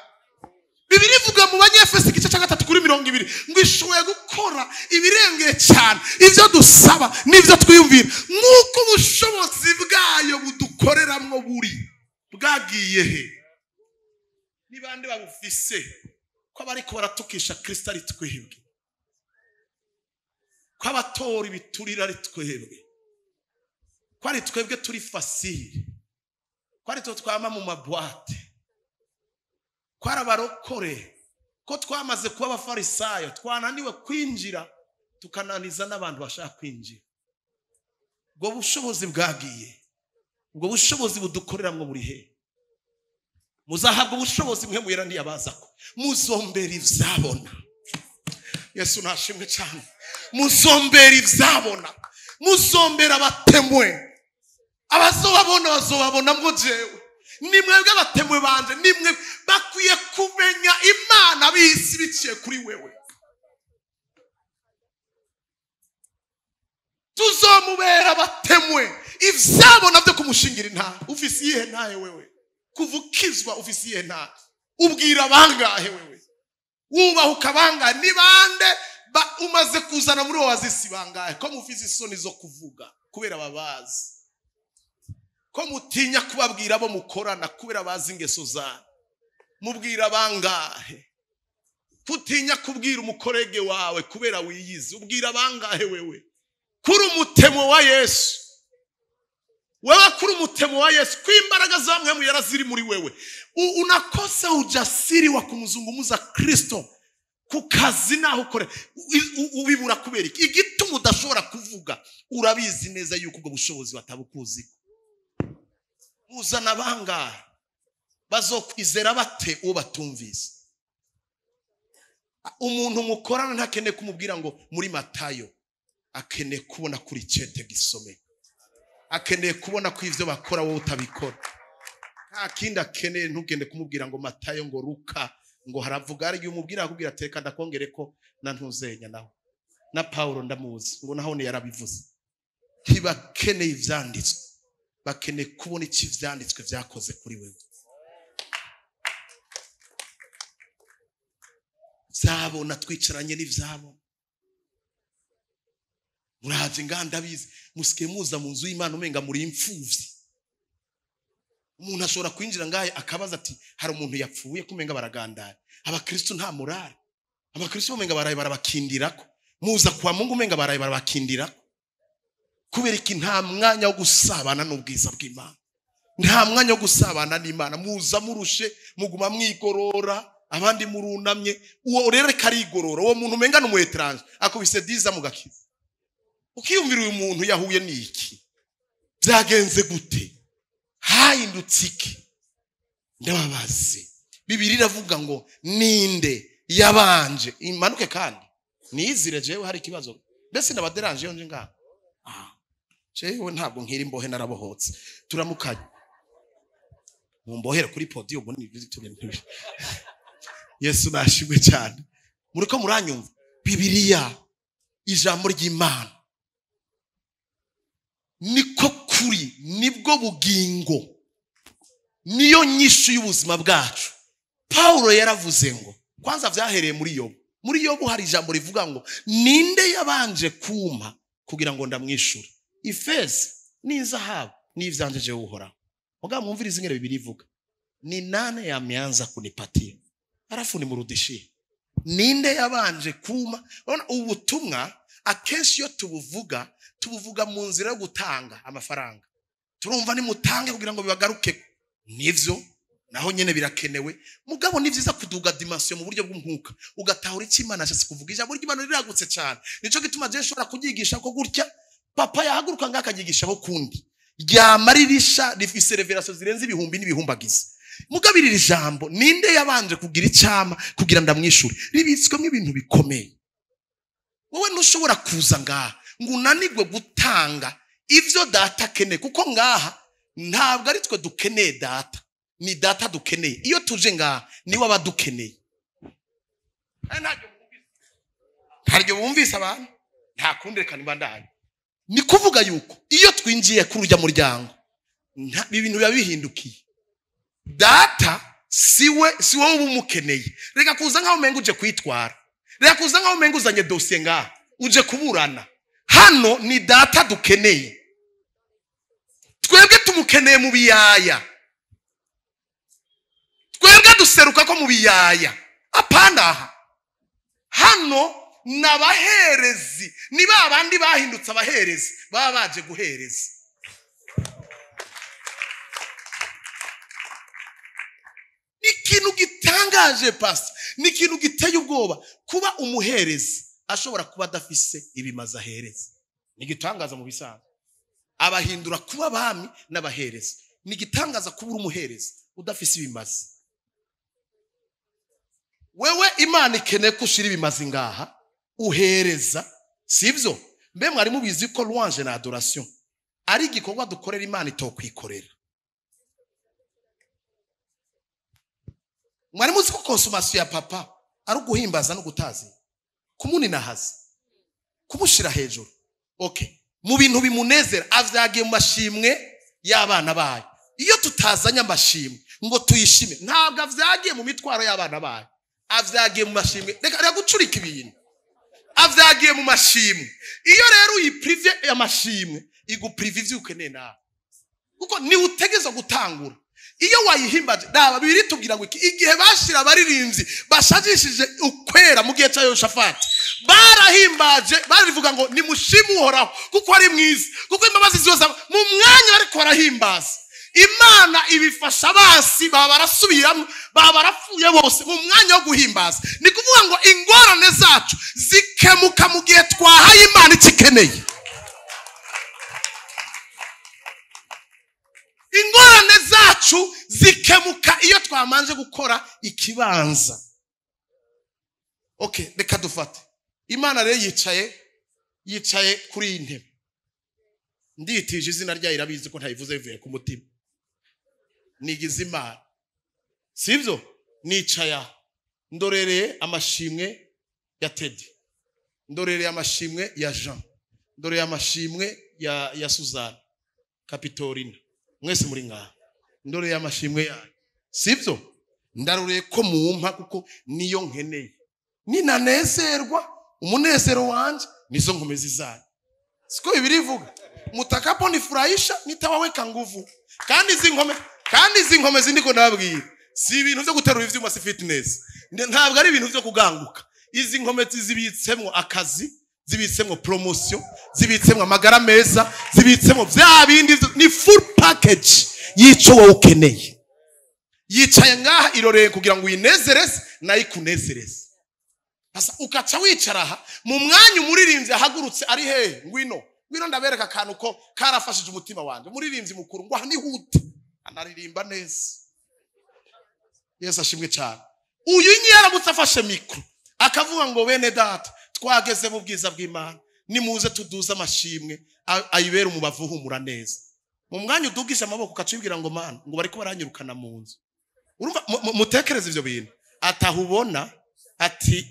Bibiliya ivuga mu Banyefeso igice cya 3:20 ngo ishoboye gukora ibirengeye cyane ivyo dusaba n'ivyo twiyumvira, nk'uko ubushobozi bwayo budukoreramwo buri. Bwagiye he? Ni bande babufise ko bariko baratukisha Kristo ari twebwe? ko abatora ibiturira ari twebwe, ko ari twebwe turi fasire, ko ari twe twama mu mabwate, ko ari abarokore, ko twamaze kuba abafarisayo twananiwe kwinjira tukananiza n'abantu bashaka kwinjira. Ubwo bushobozi bwagiye, ubwo bushobozi budukoreramwo buri he? Muzahabwa ubushobozi mwe mwera ntiyabazako, muzombera ivyabona. Yesu nashimwe cyane. Muzombera ivyabona, muzombera abatemwe, abazobabona bazobabona mwo jewe. Nimwebwe abatemwe banje, nimwe bakwiye kumenya Imana bisi biciye kuri wewe. Tuzomubera abatemwe ivyabona byo kumushingira intara. Ufise iyihe ntaye wewe? Kuvukizwa ufise iyihe ntaye? Ubwira bangahe wewe? Wubahuka bangahe? Ni bande umaze kuzana muri wazisi bangahe? Ko mufise isoni zo kuvuga kubera babazi, ko mutinya kubabwira abo mukorana kubera bazi ingeso zanyu. Mubwira bangahe? Kutinya kubwira umukorege wawe kubera wiyizi. Ubwira bangahe wewe? Kuri umutemo wa Yesu, wewe kuri umutemo wa Yesu, kwimbaraga zamwe mu yaraziri muri wewe. Unakosa ujasiri wa kumuzungumuza Kristo ku kazi naho ukore, ubibura kubera iki? Igituma udashobora kuvuga, urabizi neza yuko ubwo bushobozi batabukuzi. Uzana bangahe bazokwizera bate uwo batumvise? Umuntu mukorana ntakeneye kumubwira ngo muri Matayo, akeneye kubona kuri cete gisome, akeneye kubona ko ivyo bakora wowe utabikora. Nta kindi akeneye, ntugende kumubwira ngo Matayo ngo Luka ngo haravuga, ari umubwira akubwira teka ndakongere ko na ntuzenya nawe na Paulo ndamuzi ngo nahone yarabivuze. Ntibakeneye ivyanditswe, bakeneye kubona iki vyanditswe vyakoze kuri wewe. Zabona twicaranye n'ivyabo. Muraje nganda bizi musike muza mu nzu y'Imana umenga muri imfuvyi. Umuntu ashobora kwinjira ngaye akabaza ati hari umuntu yapfuye kumenga baragandara. Abakristo nta morale. Abakristo umenga baraye barabakindirako. Muza kwa Mungu umenga baraye barabakindirako. Kubera iki nta mwanya wo gusabana n'ubwiza bw'Imana. Nta mwanya wo gusabana n'Imana. Muza murushe muguma mwigorora, abandi murunamye. Uwo rero karigorora, uwo muntu umenga n'umu étrange akubise diza mugakiza. Ukiyumvira uyu muntu yahuye n'iki? Byagenze gute? Hahindutse iki? Ndababaze. Bibiliya iravuga ngo ninde yabanje imanuke kandi nizire jewe hari kibazo. Mbese ndabaderanje yo nje ngaho. Jewe ntabwo nkiri imbohe narabohotse. Turamukanye. Mumbohera kuri podium muri tugende. Yesu nashimwe cyane. Muriko muranyumva? Bibiliya ijambo ry'Imana niko kuri, nibwo bugingo, niyo nyishu y'ubuzima bwacu. Paulo yaravuze ngo kwanza vyahereye muri Yobu. Muri Yobu hari ijambo rivuga ngo ninde yabanje kumpa kugira ngo ndamwishure ifeza n'izahabu n'ivyanje je uhora. Muga mwumvirize ingere Bibiliya ivuga ni nane yameanza kunipatia arafu nimurudishie. Ninde yabanje kuma? Ubutumwa akenshi yo tubuvuga mu nzira yo gutanga amafaranga. Turumva ni mutange kugira ngo bibagaruke. Nivyo naho nyene birakenewe. Mugabo ni vyiza kuduga dimension mu buryo bw'umwuka. Ugatahura iki Imana yashatse kuvuga. Ijambo ry'Imana riragutse cyane. Nico gituma je nshobora kugigisha ko gutya papa yahaguruka ngakagigisha ho kundi. Ryamaririsha rifise revelation zirenze ibihumbi n'ibihumbagizi. Mugabiri iri jambo ninde yabanje kugira icyama kugira ndamwishure. Ribitswemo ibintu bikomeye. Wowe ntushobora kuza ngaha ngo unanirwe gutanga ivyo data keneye, kuko ngaha ntabwo ari twe dukeneye data, ni data dukeneye. Iyo tuje ngaha niwe abadukeneye. Ntaryo bumvise abantu, nta kundi reka nimbandanye. Ni kuvuga yuko iyo twinjiye kuri urya muryango ibintu biba bihindukiye. Data siwe ubumukeneye. Reka kuza nkaho umenga uje kwitwara, reka kuza nkaho umenga uzanye dossier ngaha uje kuburana. Hano ni data dukeneye. Twebwe tumukeneye mu biyaya, twebwe duseruka ko mu biyaya. Apana hano n'abaherezi, ni ba bandi bahindutse abaherezi baba baje guhereza. Ni ikintu gitangaje pastor, ni ikintu giteye ubwoba kuba umuherezi ashobora kuba adafise ibimaze ahereza. Ni gitangaza mu bisanzwe. Abahindura kuba abami n'abaherezi. Ni gitangaza kuba umuherezi udafise ibimaze. Wewe Imana ikeneye ko ushira ibimaze ngaha uhereza, sivyo? Mbe mwari mubizi ko louange na adoration ari igikorwa dukorera Imana itokwikorera. Mwari muzi ko consommation ya papa ari uguhimbaza no gutazi, kumuninahaza, kumushira hejuru. Okay, mu bintu bimunezera avyagiye mu mashimwe y'abana bayo. Iyo tutazanye amashimwe ngo tuyishime, ntabwo avyagiye mu mitwaro y'abana bayo, avyagiye mu mashimwe. Reka gucurika ibintu, avyagiye mu mashimwe. Iyo rero uyiprive y'amashimwe iguprive ivyukeneye nawe, kuko ni utegeza gutangura. Iyo wayihimbaje daba bibiri tubwira ngo igihe bashira abaririmbyi bashajishije ukwera mu gihe cya Yoshafati, barahimbaje barivuga ngo ni mushimu uhoraho kuko ari mwiza, kuko imbabazi zose mu mwanya ariko barahimbaza Imana. Ibifasha abasi baba barasubiramo, baba barapfuye bose mu mwanya wo guhimbaza. Ni kuvuga ngo ingorane zacu zikemuka mu gihe twahaye Imana ikikeneye. Ingorane zacu zikemuka iyo twamanje gukora ikibanza. Okay, reka dufate Imana rero yicaye kuri iyi ntebe. Nditije izina ryayo, irabizi ko ntayivuze bivuye ku mutima. Nigize Imana, sivyo? Nicaya ndorereye amashimwe ya Teddy, ndorereye amashimwe ya Jean, ndorereye amashimwe ya Suzanne Capitorina, mwese muri ngaha ndorereye amashimwe ya, sivyo? Ndarureye ko mumpa kuko niyo nkeneye. Ninanezerwa umunezero wanje nizo nkomezi zanyu. Siko bibirivuga mutakapo nifurahisha nitawaweka nguvu. Kandi izi nkomezi ndiko ndababwira si ibintu byo guterura ivyuma, si fitness, ntabwo ari ibintu byo kuganguka. Izi nkomezi zibitsemwo akazi, zibitsemwo promotion, zibitsemwo amagara meza, zibitsemwo bya bindi, ni full package yico wowe ukeneye. Yicaye ngaha iroreye kugira ngo uyinezereze nayo ikunezereze. Asa ukaca wicara aha mu mwanya umuririmbyi ahagurutse ari hehe, ngwino ndabereka akantu ko karafashije umutima wanje. Umuririmbyi mukuru ngo ahanihute anaririmba neza. Yesu ashimwe cyane. Uyu nyaramutse afashe mikro akavuga ngo bene data twageze mu bwiza bw'Imana, nimuze tuduza amashimwe ayibera umubavu humura neza. Mu mwanya udugisha amaboko ukacibwira ngo Mana ngo bariko baranyirukana mu nzu. Urumva mutekereza ivyo bintu. Atahubona ati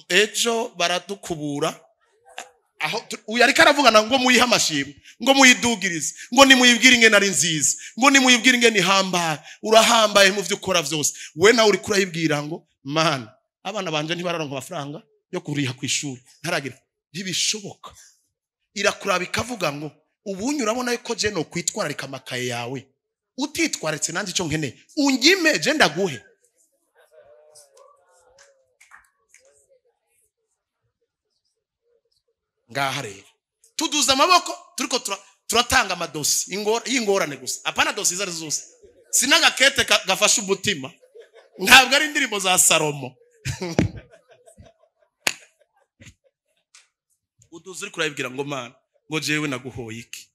ejo baradukubura aho uyu ariko aravugana ngo muyihe amashimwe, ngo muyidugirize, ngo nimuyibwire ingene ari nziza, ngo nimuyibwire ingene ihambaye, urahambaye mu byo ukora byose. We nawe uri kurayibwira ngo Mana abana banje ntibararonka amafaranga yo kuriha ku ishuri, ntaragira. Ntibishoboka. Irakuraba ikavuga ngo ubunyu urabona yuko je no kwitwararika amakaye yawe, utitwaretse nanjye ico nkeneye ungime je ndaguhe. Ngaha rero tuduza amaboko turiko turatanga amadosi y'ingorane gusa, apana dosi zari zose. Sinagakete gafasha umutima, ntabwo ari indirimbo za Salomo. Uduza uri kurabibwira ngo Mana ngo jewe naguhoye iki,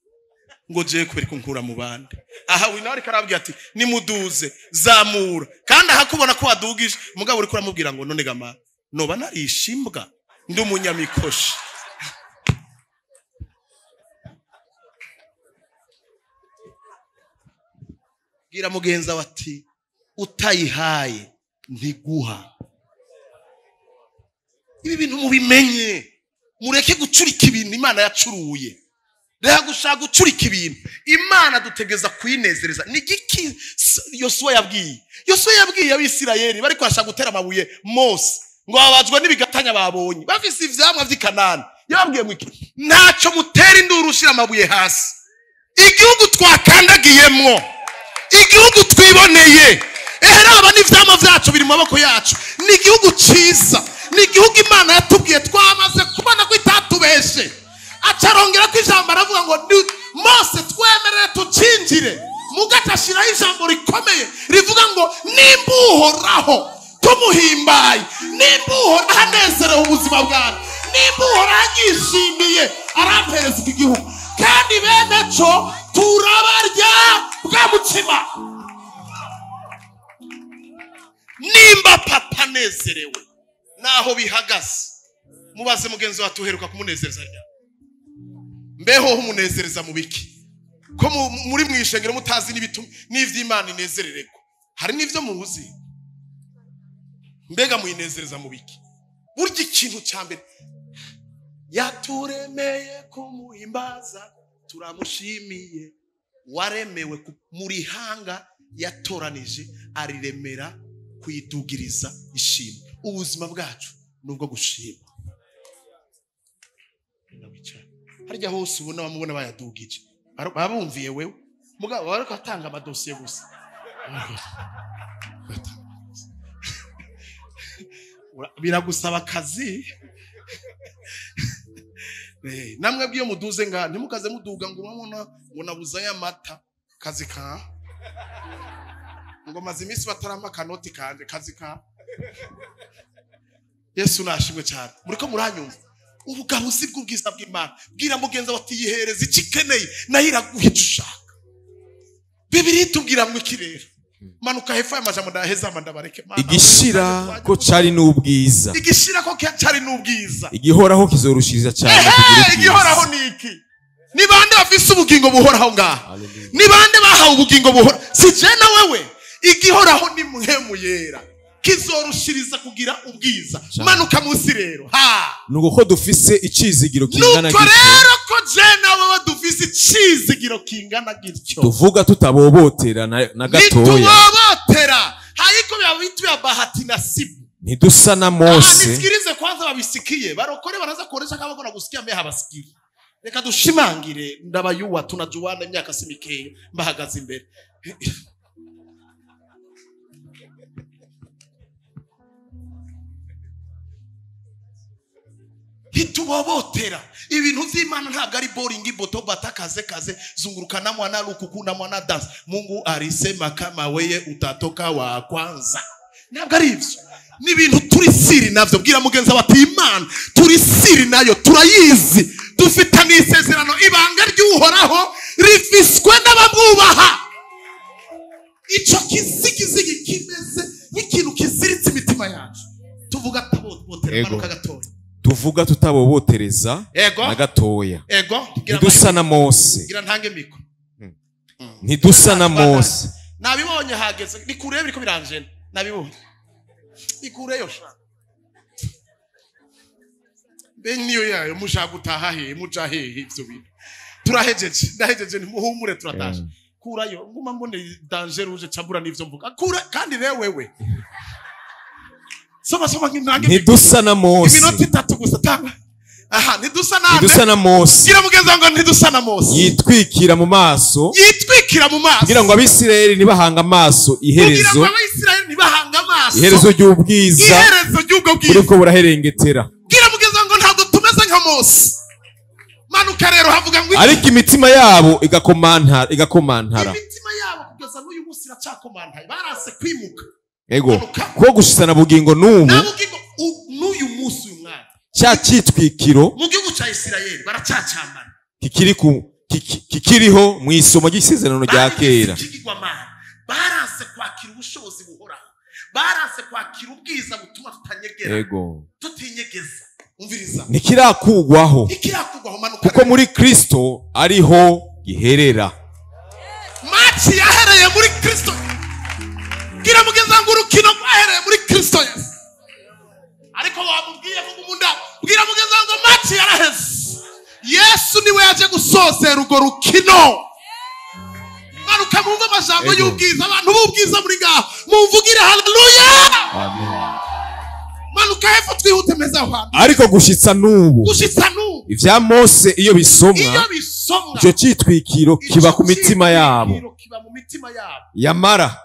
ngo jewe kubera ko nkura mu bandi. Aha wina ari karabwira ati nimuduze zamura, kandi ahakubona ko wadugije mugabo uri kuramubwira ngo none gama noba narishimbwa ndi umunyamikoshi. Gira mugenza wati utayihaye ntiguha. Ibi bintu mubimenye, mureke gucurika ibintu Imana yacuruye. Reha gushaka gucurika ibintu Imana dutegeza kwinezereza. Ni giki Yosuwa yabwiye abisirayeli bari kwashaka gutera amabuye Mose ngo babajwe n'ibigatanya babonye bafise ivyamwa vy'Ikanani. Yababwiye ngo iki, ntaco mutera induru ushira amabuye hasi. Igihugu twakandagiyemwo, igihugu twiboneye, raba n'ivyamwa vyacu biri mu maboko yacu. Ni igihugu ciza, ni igihugu Imana yatubwiye twamaze amagambo aravuga ngo Mose twemerere tucinjire mugatashiraho ijambo rikomeye rivuga ngo nimba uhoraho tumuhimbaye, nimba uhoraho anezerewe ubuzima bwawe, nimba uhoraho agishimiye arampereza iki gihugu, kandi bene cyo turabarya bwa mutima. Nimba papa anezerewe naho bihagaze, mubaze mugenzi wawe tuheruka kumunezereza ryari? Mbeho umunezereza mu biki? Ko muri mwishengero mutazi n'ivy'Imana inezerereko, hari n'ivyo muzi. Mbega muyinezereza mu biki? Burya ikintu cya mbere yaturemeye kumuhimbaza, turamushimiye. Waremewe muri hanga yatoranije ariremera kwidugiriza ishimwe. Ubuzima bwacu nubwo gushima. Harya hose ubona bamubona bayadugije, babumviye wewe mugabo bariko atanga amadosiye gusa. Biragusaba akazi. Namwe bwiyo muduze nga ntimukaze muduga ngo urabona ngo nabuza ya mata kazi ka ngo maze iminsi batarama kanoti kanje kazi ka. Yesu nashimwe cyane. Muriko muranyumva ubugabuzi bw'ubwiza bw'Imana. Bwira mugenza bati yihereza ikikeneye nahira guhica ushaka. Bibiri tubwira ngo ikirere manuka hepfo y'amajambo ndaheza mandabareke Mana. Igishira ko cari n'ubwiza, igishira ko cari n'ubwiza, igihoraho kizorushiriza cyane kugira igihoraho niki. Ni bande bafise ubugingo buhoraho ngaha? Ni bande bahawe ubugingo buhora? Si je na wewe. Igihoraho ni muhemu yera kizorushiriza kugira ubwiza. Manuka munsi rero nuko ko dufise icizigiro kingana gityo. Nuko rero ko je na wewe dufise icizigiro kingana gityo, tuvuga tutabobotera na gatoya. Nitubobotera hayiko byabitu ya bahati nasibu. Nidusa na Mose. Nisikirize kwanza babisikiye barokore baraza koresha kabako na gusikia mbe habasikiye. Reka dushimangire ndabayuwa tunajuwana imyaka simikeye mbahagaze imbere. Hitubobotera ibintu vy'Imana ntabwo ari boring boto batakaze kaze zungurukana mwana lukukuna mwana dance. Mungu alisema kama weye utatoka wa kwanza. Ntabwo ari ivyo, ni ibintu turi siri navyo. Bwira mugenza bati Imana turi siri nayo turayizi, dufita n'isezerano ibanga ry'uhoraho rifiswe n'abamwubaha. Ico kizigizigi kimeze nk'ikintu kiziritse imitima yacu. Tuvuga tabotera manuka gatoya, tuvuga tutabobotereza na gatoya. Ntidusa na Mose. Gira ntange miko. Ntidusa na Mose. Nabibonye hageze nikurebe biriko biranje. Nabibonye ikureyo sha beniyo yayo mushaka gutaha he muja he ivyo bintu. Turahejeje ndahejeje ntimuhumure turataje. Kurayo nguma mbone danger uje cabura nivyo mvuga. Kura kandi rero wewe soma nk'intange. Ntidusa na Mose. Iminota 3 gusa tanga. Ntidusa na Ntidusa na Mose. Gira mugenza ngo ntidusa na Mose. Yitwikira mu maso. Yitwikira mu maso. Kugira ngo Abisirayeli nibahanga amaso iherezo. Kugira ngo Abisirayeli nibahanga amaso. Iherezo ry'ubwiza. Iherezo ry'ubwo bwiza. Buriko buraherengetera. Gira mugenza ngo ntabwo tumeze nka Mose. Manuka rero havuga ngo ariko imitima yabo igakomantara. Imitima yabo kugeza n'uyu munsi iracakomantara. Barase kwimuka. Ego ko gushitsana bugingo n'uyu munsi uyu mwana cya cyitwikiro mu gihugu cya Isirayeli baracyacambana kikiriho mu isomo ry'isezerano rya kera. Barase kwakira ubushobozi buhoraho, barase kwakira ubwiza butuma tutanyegera, tutinyegeza. Umviriza, nikirakugwaho kuko muri Kristo ariho giherera. Machi yahereye muri Kristo. Gira mugenza ngo urukino rwahereye muri Kristo Yesu. Ariko wamubwiye ko umunda bwira mugenza ngo machi yaraheze. Yesu niwe yaje gusozera urwo rukino. Manuka mumva amajambo y'ubwiza, abantu b'ubwiza muri ngaho mumvugire haleluya. Amen. Manuka hepfo twihute meza aho. Ariko gushitsa n'ubu ivya Mose iyo bisomwa icyo cyitwikiro kiba ku mitima yabo. Yamara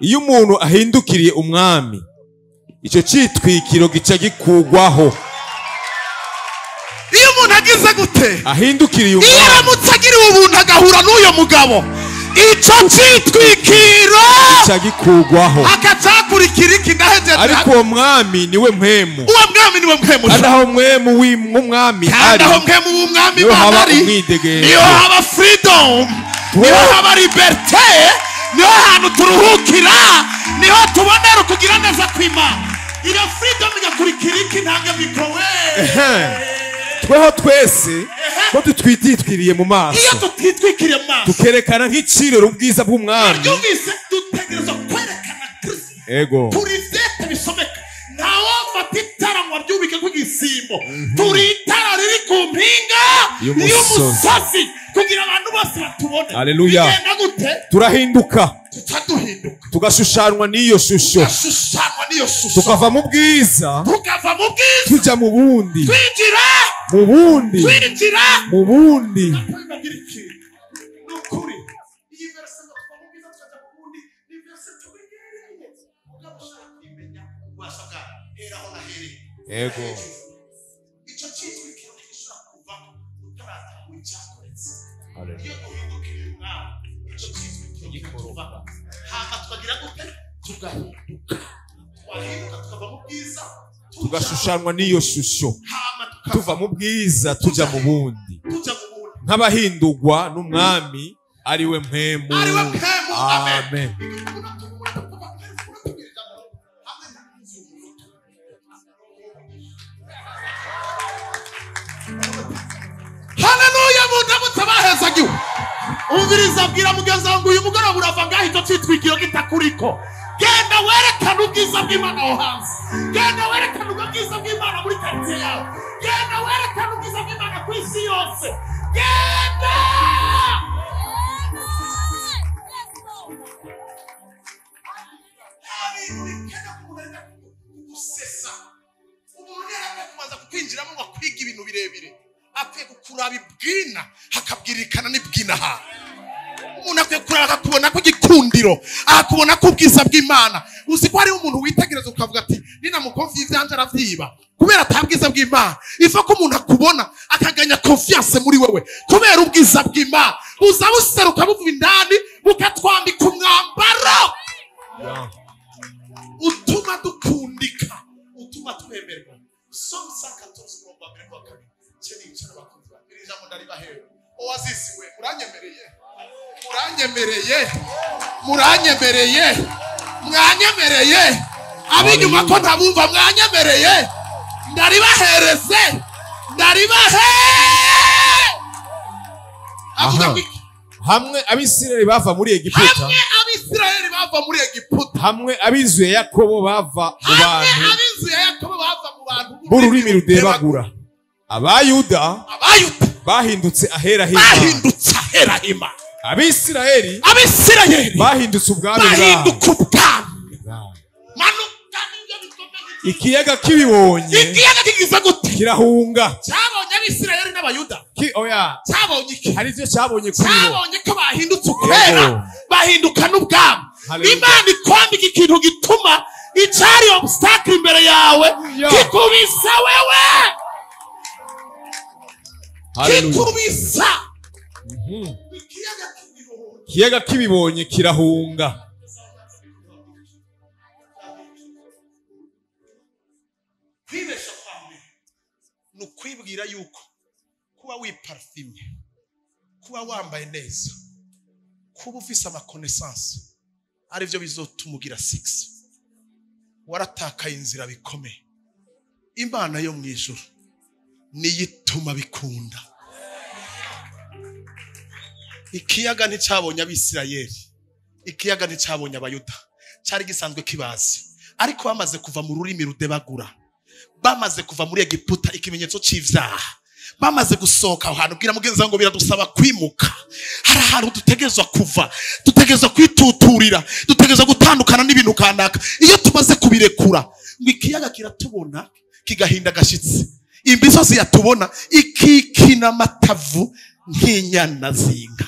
iyo umuntu ahindukiriye umwami icyo cyitwikiro gica gikugwaho. Iyo umuntu agize gute ahindukiriye iyo aramutse agiriwe ubuntu agahura n'uyo mugabo icyo cyitwikiro cyagikugwaho akacakurikira iki ndahejeje ariko uwo mwami niwe mpemu kandi aho mwemu w'umwami ari niho haba umwidegembyo niho haba freedom niho haba liberté niho hantu turuhukira niho tubonera ukugira neza kw'Imana iyo freedom igakurikira iki ntange mikowe tweho twese ko tutwitwikiriye mu maso iyo tutwitwikiriye mu maso tukerekana nk'icirero ubwiza bw'umwami dutegereza kwerekana Kristo ego turi vyete bisomeka ntawo fata itara ngo aryubike nk'igisimbo turi itara riri ku mpinga y'umusozi kugira abantu bose batubone haleluya turahinduka tugashushanwa n'iyo shusho tukava mu bwiza tujya mu bundi mu bundi ego tugashushanwa n'iyo shusho tuva mu bwiza tujya mu bundi nk'abahindurwa n'umwami ari we mpemu amen haleluya mundamutse bahezagiwe umviriza abwira mugenzi wangu uyu mugoroba urava ngaho icyo cyitwikiro kitakuriko genda werekana ubwiza bw'Imana aho hanze genda werekana ubwiza bw'Imana muri karitsiye yawe genda werekana ubwiza bw'Imana ku isi yose genda kwinjiramo ngo kwiga ibintu birebire akwiye kuraba ibwina hakabwirikana n'ibwina ha umuntu akwiye kuraba akakubona ko igikundiro akakubona ko ubwiza bw'Imana uzi ko hariho umuntu witegereza ukavuga ati ninamukonfiye ivyanje aravyiba kubera atabwiza bw'Imana ifa ko umuntu akubona akaganya confiance muri wewe kubera ubwiza bw'Imana uza buseruka buvuga indani bukatwambika umwambaro utuma dukundika utuma twemerwa somsaka tozi ngo babere kwa kabiri cyane cyane bakumva birija mu ndari bahewe owazisiwe mwanyemereye abinyuma ko ntabumva mwanyemereye ndari bahereze hamwe abisirayeli bava muri Egiputa hamwe abizuye Yakobo bava mu bantu b'ururimi rudebagura abayuda bahindutse ahera hima abisirayeli bahindutse ubwami ikiyaga kibibonye kirahunga cyabonye abisirayeli n'abayuda cyabonye iki hari ivyo cyabonye kuri bo cyabonye ko bahindutse ukwera bahinduka n'ubwami Imana ikwambika ikintu gituma icari obstacle imbere yawe kikubisa wewe kikubisa ikiyaga kibibonye kirahunga kwibesha kwawe ni ukwibwira yuko kuba wiparfimye kuba wambaye neza kuba ufise amakonesansi ari byo bizotuma ugira 6 waratakaye inzira bikomeye Imana yo mu ijuru niyituma bikunda ikiyaga nticyabonye abisirayeli ikiyaga nticyabonye abayuda cyari gisanzwe kibazi ariko bamaze kuva mu rurimi rudebagura bamaze kuva muri Egiputa ikimenyetso cy'ivyaha bamaze gusohoka ahantu bwira mugenzi ngo biradusaba kwimuka hari ahantu dutegerezwa kuva dutegerezwa kwituturira dutegerezwa gutandukana n'ibintu kanaka iyo tumaze kubirekura ngo ikiyaga kiratubona kigahinda gashitsi imisozi yatubona ikikina matavu nk'inyana zinga